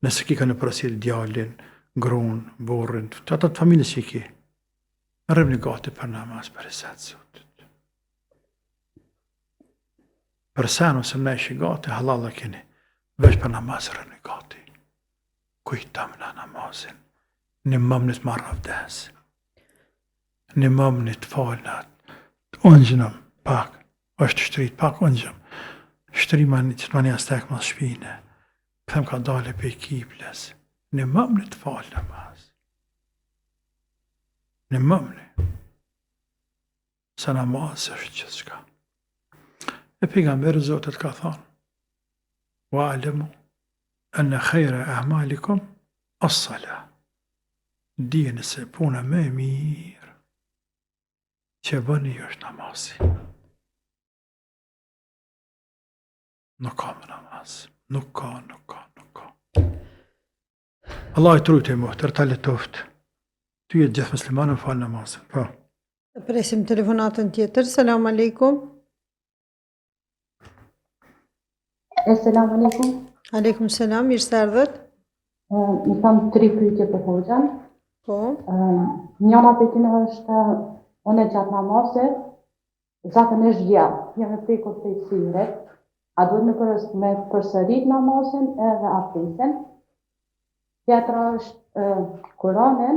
nëse ki ka në porosit djallin, gruan, burrin, të atë të familjes që i ki, rrëm një gati për namaz për e setë sotit. Për sen ose në ishi gati, halal dhe keni, veç për namaz rrëm një gati. Kujtam në namazin, një mëmnit marrë avdes, një mëmnit falnat, ungjënëm pak, është shtrit pak ungjëm, shtrima një që të mani astek më shpine, këthem ka dale për i kiples, një mëmnit falë namaz. Një mëmnit. Se namaz është që s'ka. E pejgamberi Zotit ka thonë, wa'lamu anna khayra a'malikum as-salah. Dijeni se puna më e mirë që bëni është namazi. Nuk ka më namaz. Nuk ka. Allah i trujtë e muhtër, ta letoft. Ty jetë gjithë muslimanë më falë namazin. Po. Presim telefonatën tjetër. Selam aleikum. Selamu alaikum. Aleikum selam, mirë se erdhët. Më kam 3 pyetje për hoxhan. Po. Njëra për tyne është unë gjatë namazit, zakonisht vjell, jam e prekur të syret, a duhet me përsërit namazin edhe abdesin. Tjetra është Kur'anin,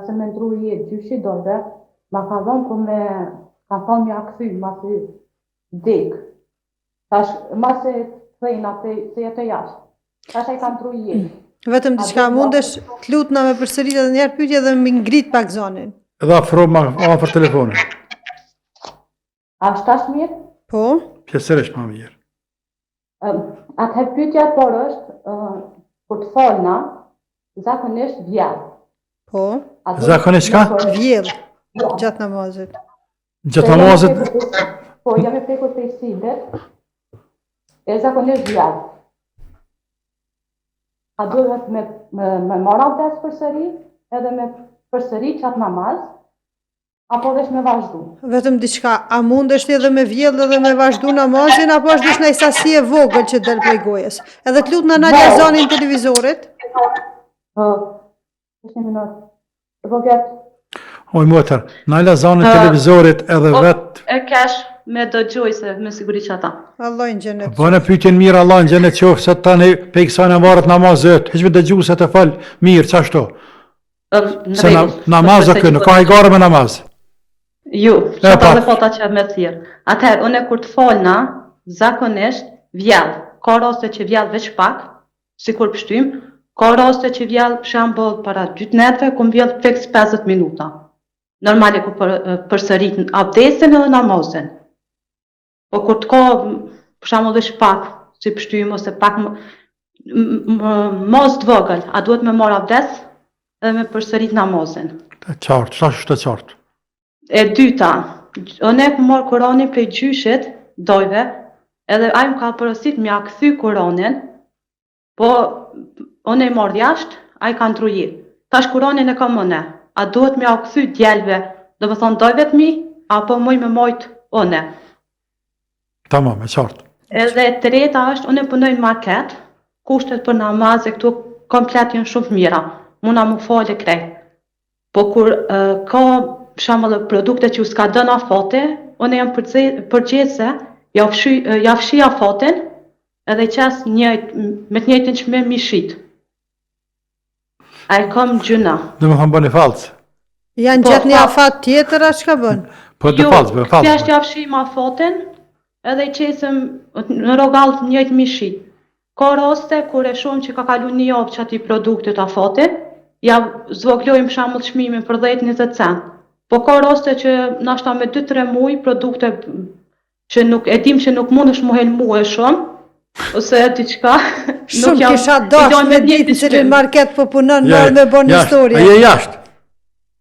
se me ndru jetë gjyshi dojve, ma ka dhënë për me, ka thonë me akthy, masi dik. Tash, masi thejna se jetë e jashtë. Tash e ka ndru jetë. Vetëm diçka mundesh të lutna me përsërit edhe njerë pyetje dhe më ngrit pak zonin. Edhe afro ma për telefonin. A shtash mirë? Po. Pjesërisht ma mirë. Atëherë pyetja e parë është, kur të falna, zakonisht vjell. Po. Zakonisht ka? Vjell. Gjatë namazit. Gjatë namazit? Po, jam e prekur të syret, e zakonisht vjell. A duhet me marrë abdes përsëri, edhe me përsëri qatë namaz, apo vesh me vazhdu? Vetëm diçka, a mundesh ti edhe me vjell edhe me vazhdu namazin, apo është dish në sasi e vogël që del prej gojës? Edhe të lutna në lezonin televizorit? Është një minutë. Vogët. Oj, motër, në lezonin televizorit edhe vetë. E kesh me dëgjoj se me siguri që ata. Allah në gjenet. Bënë pyetjen mirë, Allah në gjenet qofë, se tani pe i kësaj në varët namazet, heqme dëgju se të falë mirë, qashtu? Se namazë kë, nuk ka i garë me namazë. Ju, që ta dhe fota që me thirë. Atëherë, une kur të falna, zakonisht vjell. Ka raste që vjell veç pak, si kur pështym, ka raste që vjell shembull para 2 netve, ku vjell fix 50 minuta. Normale ku përsërit abdesin edhe namazin. Po kur të ka, për shembull veç pak, si pështym ose pak mos të vogël, a duhet me marr abdes edhe me përsërit namazin. Të qartë, është të qartë. E dyta, unë e marr Kur'anin prej gjyshit, dojve, edhe ai më ka porosit me ja kthy Kur'anin, po unë e marr jashtë, ai ka ndru jetë. Tash Kur'anin e kam unë, a duhet me ja kthy djelve, do me thonë dojve të mi, apo muj me majt unë. Tamam, e qartë. Edhe e treta është, unë e punoj në market, kushtet për namaz e këtu komplet janë shumë mira, muna mu falë krejt. Po kur ka shembull produkte që u s'ka dënë afati, unë jam përgjithse, ja fshi afatin, edhe qes me të njëjtin që me mishit. A e kam gjyna. Dhe me thëmë bëni falcë. Janë gjatë një afat tjetër, a shka bën? Po të falcë, bëni falcë. Thjesht ja fshim afatin, edhe i qesëm në rogall të njëjtë mishit. Ka raste kur e shohim që ka kalu një javë që ati produktit afatin, ja zvoglojmë shembull çmimin për 10-20 cent. Po ka raste që nashta me 2-3 muaj produkte që nuk e dim që nuk mundesh mu helmu e shumë, ose diçka. Shumë kisha dash me ditë se në market po punon marrë me bon historie. A je jashtë?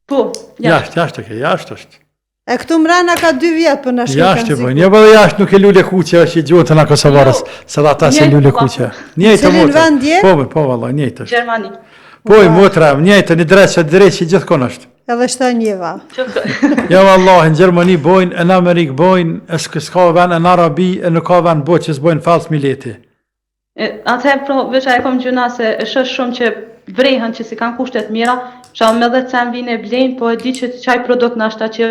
Po, jashtë është. E këtu mrena ka 2 vjetë për në shkë kanë Jashtë e bëjnë, një bëdhe jashtë nuk e lule kuqe është i gjuhën të në Kosovarës, se dhe ata se lule kuqe. Njëjtë Se linë vend je? Po, valla, njëjtë është. Gjermani. Po, i motra, njëjtë, një drejtë që gjithë konë është. Edhe shta njeva. Ja, valla, në Gjermani bojnë, në Amerikë bojnë, s'ka vend në Arabi, në ka vend bojnë që s'bojnë falsë mileti. Atëherë, veç e kom gjuna se është shumë që vrehen që si kanë kushtet mira, që me 10 cent vine e blejnë, po e di që qaj produkt nashta që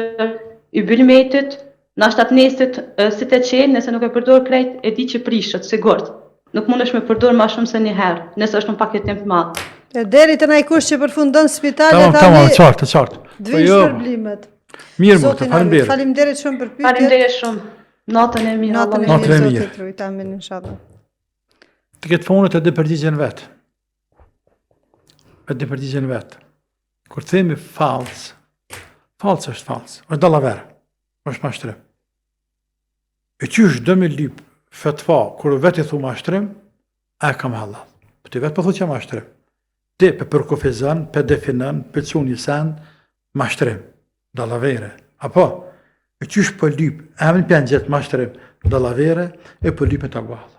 i bylmetit, nashta të nesit si të qenë, nëse nuk e përdor krejt, e di që prishët, sigurt. Nuk mundesh me përdor ma shumë se një herë, nëse është në paketim të madh. E deri të najkush që përfundon spitalet, Tamam, qartë. Dvish shpërblimet. Mirë më të, faleminderit. Faleminderit shumë për pyetjet. Faleminderit shumë. Natën e mirë. Natën e mirë, Zotit rujt, amin, inshallah. Të këtë fonët e dhe përgjigjen vetë. Kur themi falsë është falsë, është dallaver, është mashtrim. E qysh do me lyp fetva, kur vetë i thu mashtrim, a kam halal. Për të vetë për thu që mashtrim. Ti për përkufizan, për definan, për cuni sen, mashtrim, dallavere. Apo, e qysh për lyp, emin për gjithë mashtrim, dallavere, e për lyp e të gua halal.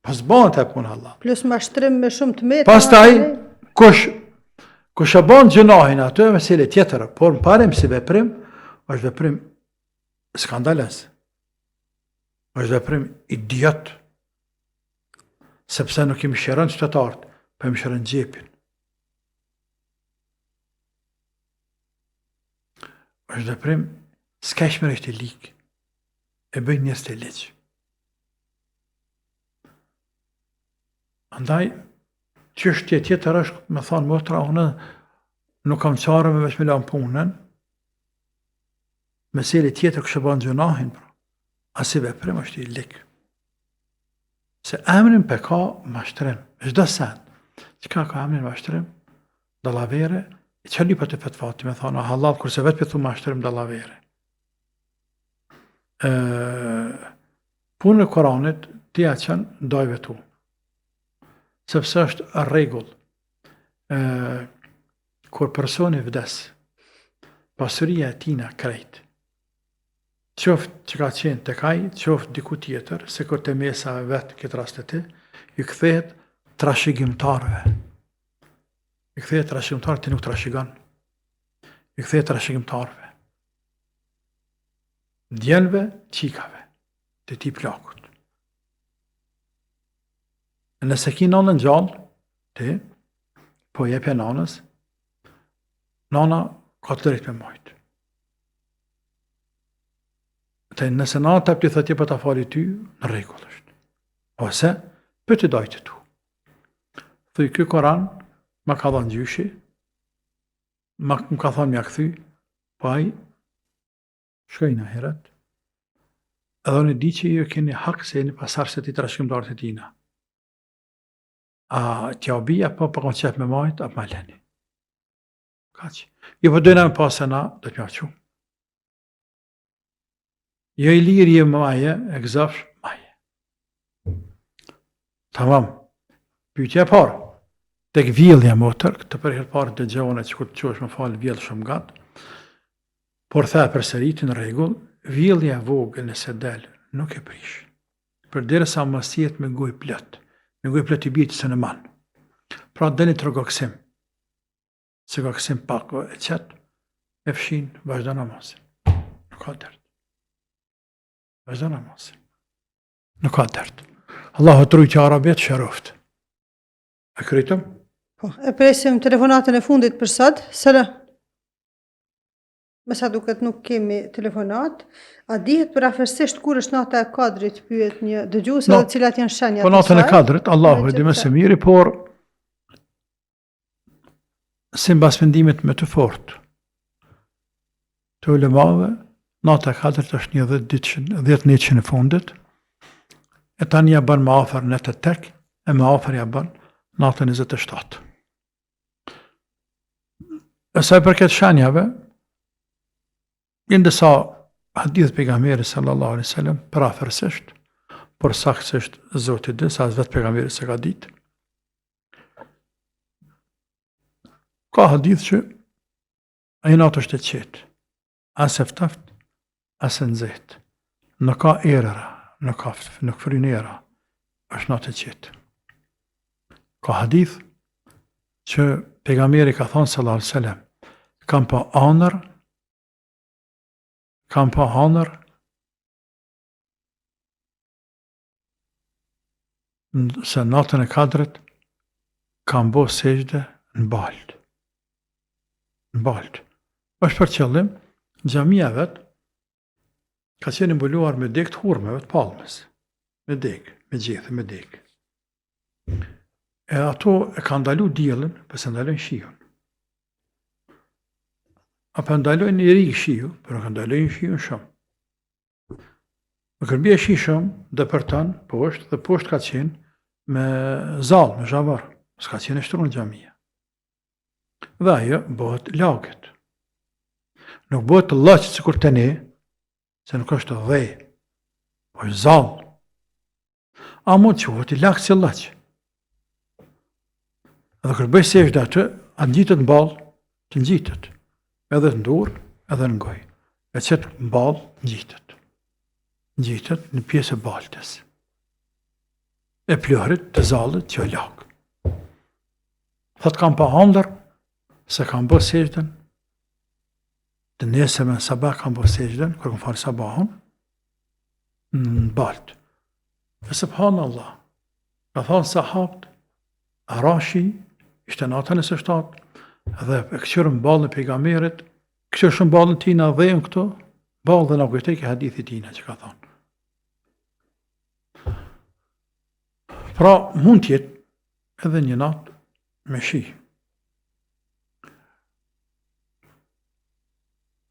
Pas banë të e punë halal. Plus mashtrim me shumë të metë. Pastaj, kush e banë gjënahin atë, e mesele tjetër, por më parem si veprim, është veprim skandales. është veprim idiot. Sepse nuk i mëshiron qytetarët, po i mëshiron xhepin. është veprim s'keshme është i ligë. E bëjnë njës të ligjë. Andaj, çështja tjetër është, me thonë motra, unë nuk kam qarë me veç me lanë punën, mesele tjetër kështë banë gjunahin, asi veprim është i ligë. Se emrin pe ka mashtrim, çdo sen, çka ka emrin mashtrim, dallavere, i që lypët e fetvati, me thonë, a halal, kurse vetë për thu mashtrim dallavere. Punë në Koranit, ti a qenë dojve tu. Sepse është rregull. Kur personi vdes, pasuria e tina krejt, qoftë që ka qenë të kaj, qoftë diku tjetër, se kur të mesa vetë këtë rastet ti, ju kthehet trashëgimtarëve. Ju kthehet trashëgimtarëve, ti nuk trashëgon. Ju kthehet trashëgimtarëve. Djelve, qikave, të ti plakut. Nëse ki nanën gjallë, ti, po jepja nanës, nana ka të drejt me majtë. Të nëse nana të pëti thëtje për të fali ty, në rregull është. Ose, për të dajtë tu. Thuj, kjo Koran, ma ka dhanë gjyshi, ma ka thonë mja këthy, po aj, shkoj në heret, edhe në di që ju keni hak se jeni pasar se ti të rashkimdarët e tina. A tja obija, po për konë qep me majtë, a ma leni. Kaq. Jo për dojna me pasë na, do të mja qumë. Jo i lirë je maje, e gëzafsh maje. Tamam. Pyetja e parë. Tek vjellja motër, këtë për herë parë të gjone që kur të qosh me falë vjellë shumë gatë, por the për sëritin në rregull, vjellja vogël nëse del, nuk e prish. Përderisa mos jetë me gojë plot. Me gojë plot i bjetë se në manë. Pra deni të rogoksim. Se goksim pak e qetë, e fshin, vazhdo namazin. Nuk ka dert. Vazhdo namazin. Nuk ka dert. Allahu të rujtë arabet shëroft. E krytëm? Po, e presim telefonatën e fundit për sot. Selam. Me sa duket nuk kemi telefonat, a dihet për afërsisht kur është nata e kadrit, pyet një dëgjues, edhe cilat janë shenjat. Po natën e kadrit, Allahu e di më së miri, por sipas mendimit më të fortë të ulemave, nata e kadrit është një 10 ditëshin e fundit, e tani ja bën më afër në të tek, e më afër ja bën natën 27. E sa i përket shenjave, ndërsa hadith pejgamberit sallallahu alaihi wasallam parafërsisht, por saktësisht Zoti di sa vetë pejgamberi s'e ka ditë. Ka hadith që ai natë është e qetë, as e ftoftë, as e nxehtë. Nuk ka erëra, nuk fryn era, është natë e qetë. Ka hadith që pejgamberi ka thonë sallallahu alaihi wasallam, kam pa hanër se natën e kadrit kam bo sejde në baltë. Në baltë. është për qëllim, xhamia vet ka qenë mbuluar me degë të hurmeve të palmës. Me degë, me gjethe, me degë. E ato e ka ndalu diellin, përse ndalojnë shiun. Apo ndalojnë një rikë shiu, për nuk ndalojnë shiun shumë. Më kërbje shi shumë, dhe për tanë, poshtë, dhe poshtë ka qenë me zalë, me zhavar, s'ka qenë e shtrunë xhamia. Dhe ajo bëhet lagët. Nuk bëhet të laqë si kur të ne, se nuk është të dhej, po është zalë. A mund që bëhet i lagë si laqë. Edhe kërë bëj sejtë atë, atë ngjitet në balë, të ngjitet. Edhe në durë, edhe në gojë. E qëtë në balë, ngjitet. Ngjitet në pjesë e baltës. E plërit të zalët që e lakë. Thëtë kam pa handër, se kam bë sejtën, të nesërme në sabah kam bë sejtën, kërë kam falë sabahën, në baltë. E subhanallah, ka thonë sahabët, Arashi, ishte natën e së shtatë, dhe e këqyrën balën e pejgamberit, këqyrën balën tina dhejmë këto, balë dhe në kujtej ke hadithi tina që ka thonë. Pra, mund tjetë edhe një natë me shi.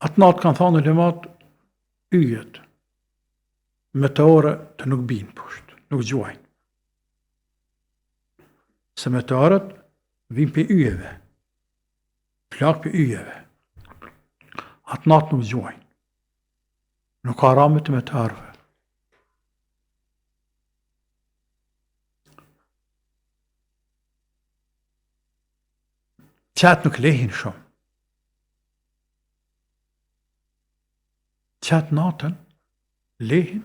Atë natë kanë thonë ulemat yjet, meteore të nuk binë poshtë, nuk gjuajnë. Se meteorët vinë për yjeve, plak për yjeve. Atë natë nuk gjuajnë. Nuk ka rame të meteorëve. Qatë nuk lehin shumë. Qatë natën lehin.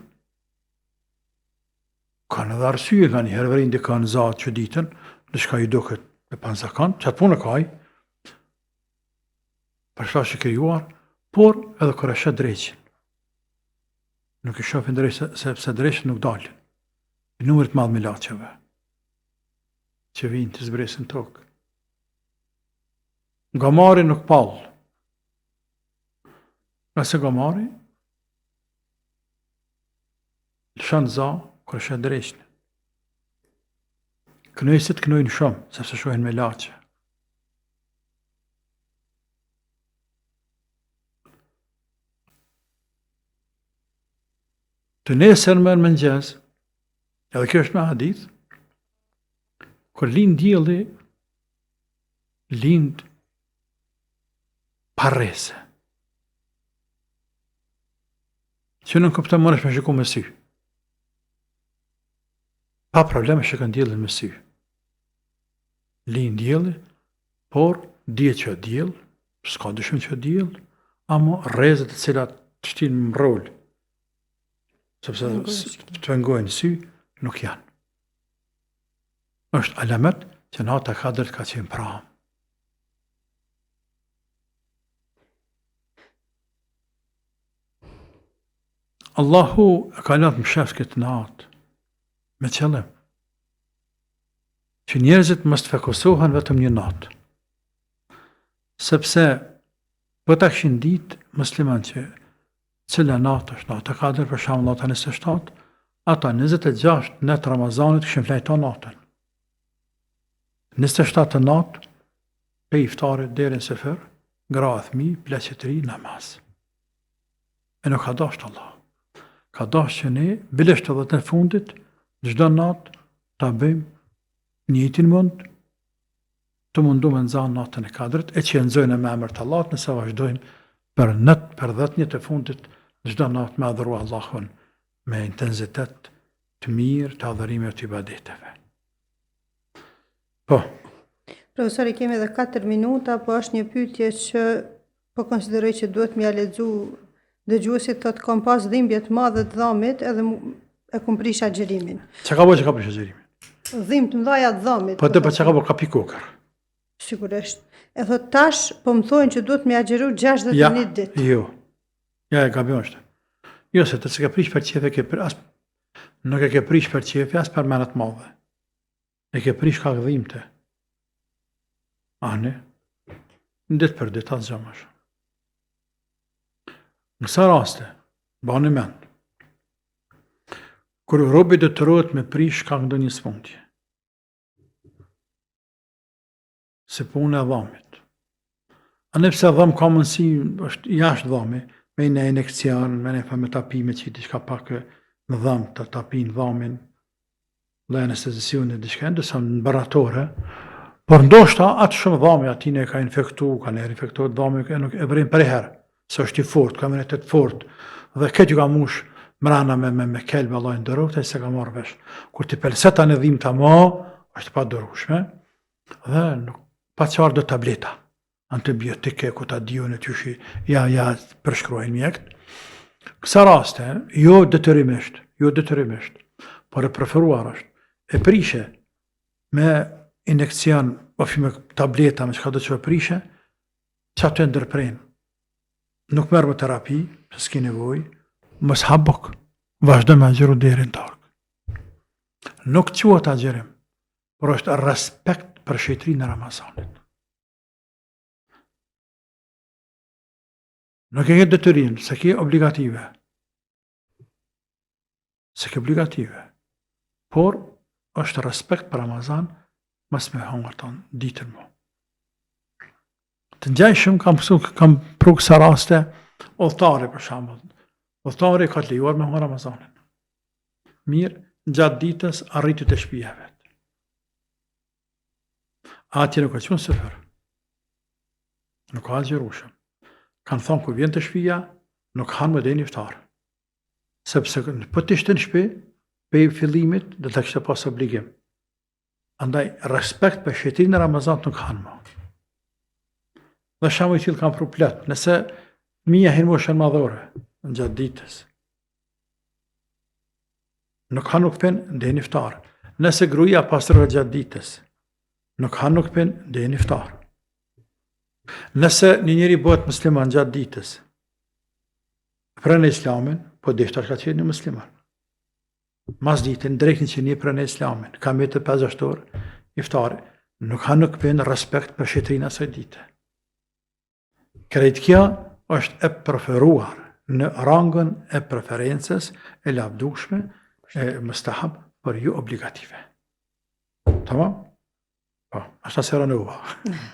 Kanë edhe arsye, ka një herë vërin dhe kanë zatë që ditën, në shka i do këtë me panzakan, qatë punë e kaj, për shka që krijuar, por edhe kër e shetë dreqin. Nuk i shofin dreqin, sepse dreqin nuk dalin. I numërit madhë milaqeve, që vinë të zbresin tokë. Gamari nuk palë. Nëse gamari, lëshan za, kër e shetë dreqin. Kënojësit kënojnë shumë, sepse shohin me laqe. Të nesër më në mëngjes, edhe kjo është me hadith, kër lind dielli, lind parrese. Që nuk kupton më me shiku me sy. Pa probleme shikon diellin me sy. Lind dielli, por dihet që diell, s'ka dyshim që diell, ama rrezet të cilat të shtin më rol, sepse të vengojnë sy, nuk janë. Është alamet që nata kadrët ka qenë pramë. Allahu e ka latë më shef këtë natë, me qëllim, që njerëzit mos të fokusohen vetëm një natë. Sepse, po ta kishin ditë musliman që cila natë është natë e kadër, për shembull natën e 27, ata 26 net Ramazanit kishin flajton natën. 27 të natë, pe iftarit deri në sefer, gra e fëmijë, pleqetëri, namaz. E nuk ka dashur Allah. Ka dashur që ne, bilesht edhe të fundit, çdo natë ta bëjmë njëjtin mund, të mundu me nxanë natën e kadrit, e që e nxojnë me emër të Allahut, nëse vazhdojnë për 10 një të fundit, çdo natë me adhuru Allahun me intensitet të mirë të adhurime të ibadeteve. Po. Profesori, kemi edhe 4 minuta, po është një pyetje që po konsideroj që duhet m'ja lexu dëgjuesit, thotë kam pas dhimbje të mëdha të dhamit edhe e kum prish agjerimin. Çka ka bëj që ka prish agjerimin? Dhimbje të mëdha të dhamit. Po të çka ka bëj ka pi kokër. Sigurisht. E thot tash po më thonë që duhet më agjeru 61 ditë. Jo. Ja e gabim është. Jo, se të s'ke prish për qefe, nuk e ke prish për qefe, as për menet madhe. E ke prish ka gëdhimte. Ane, në ditë për ditë, atë gjamash. Në kësa raste, bani mend, kër robi dhe të rohet me prish ka ndo një smundje. Se punë e dhamit. A nëpse dham ka mënsi, është jashtë dhami, me në injekcion, me në me tapime që diçka pak në dham, të tapin dhamin, dhe anestezicione, diçka ndësa në baratore, por ndoshta atë shumë dhami ati ne ka infektu, ka ne infektuar dhami, nuk e bërin për herë, se është i fort, ka mënetet fort, dhe këtë ju ka mush mrana me kelbe Allah në dërru, të se ka marrë vesh. Kur ti pelseta në dhim të ma, është pa dërushme, Dhe nuk pa qarë do tableta antibiotike, ku ta diun e tyshi, ja përshkruajnë mjekët. Kësa raste, jo detyrimisht, por e preferuar është e prishe me injekcion, ofi me tableta, me çka do që e prishe, që atë e ndërprejnë. Nuk merë me terapi, se s'ki nevoj, mos habok, vazhdo me agjeru deri në targ. Nuk quhet agjerim, por është respekt për shetërinë e Ramazanit. Nuk e ke detyrim, se ke obligative. Por është respekt për Ramazan, mas me hongër tonë ditën mu. Të ngjajshëm kam pru kësa raste, udhëtari për shembull. Udhëtari ka të lejuar me hongër Ramazanin. Mirë, gjatë ditës arriti të shtëpia vet. Atje nuk ka qenë sefer. Nuk ka agjerueshëm. Kanë thonë ku vjen të shtëpia, nuk hanë më deri iftar. Sepse po të ishte në shtëpi, pe fillimit do të kishte pas obligim. Andaj respekt për shetërinë e Ramazanit nuk hanë më. Dhe shamu i tillë kanë pru plot. Nëse fëmia hin moshën madhore në gjatë ditës, nuk hanë nuk pen deri në iftar. Nëse gruaja pastrohet gjatë ditës, nuk hanë nuk pen deri në iftar. Nëse një njeri bëhet musliman gjatë ditës, pran islamin, po deshtar ka qenë musliman. Mas ditën, drejt një që një pran islamin, ka me të 5 orë, iftari, nuk hanë nuk pen respekt për shetërinë asaj dite. Krejt kjo është e preferuar në rangën e preferencës e lavdushme e mustahab për ju obligative. Tamam? Po, ashta se rënuva.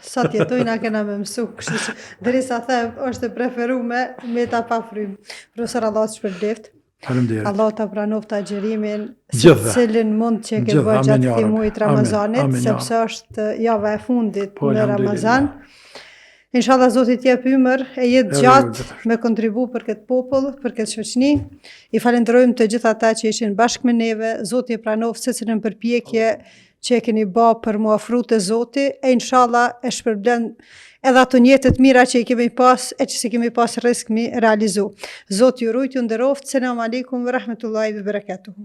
Sa t'jetojna kena me mësu, kështu që derisa the është e preferume me ta pa frym. Profesor, Allah të shpërbleft. Faleminderit. Allah të pranoft agjerimin Gjithve. cilin mund që ke Gjithve, bërë amin, gjatë ja këtij Rabbi. muajit Ramazanit, Amin, ja. sepse është java e fundit Po, në alhamdulillah. Ramazan. Inshallah Zoti t'jep ymër e jetë Edhe gjatë ju, gjithashtu. me kontribu për këtë popull, për këtë shoqëni. I falenderojmë të gjithë ata që ishin bashkë me neve. Zoti e pranoft secilën përpjekje që e keni bë për mu afru te Zoti, e inshallah e shpërblen edhe ato njetet mira që i kemi pas e që si kemi pas rrezik mi realizu. Zoti ju rujt, ju nderoft. Selam aleikum ve rahmetullahi ve berekatuhu.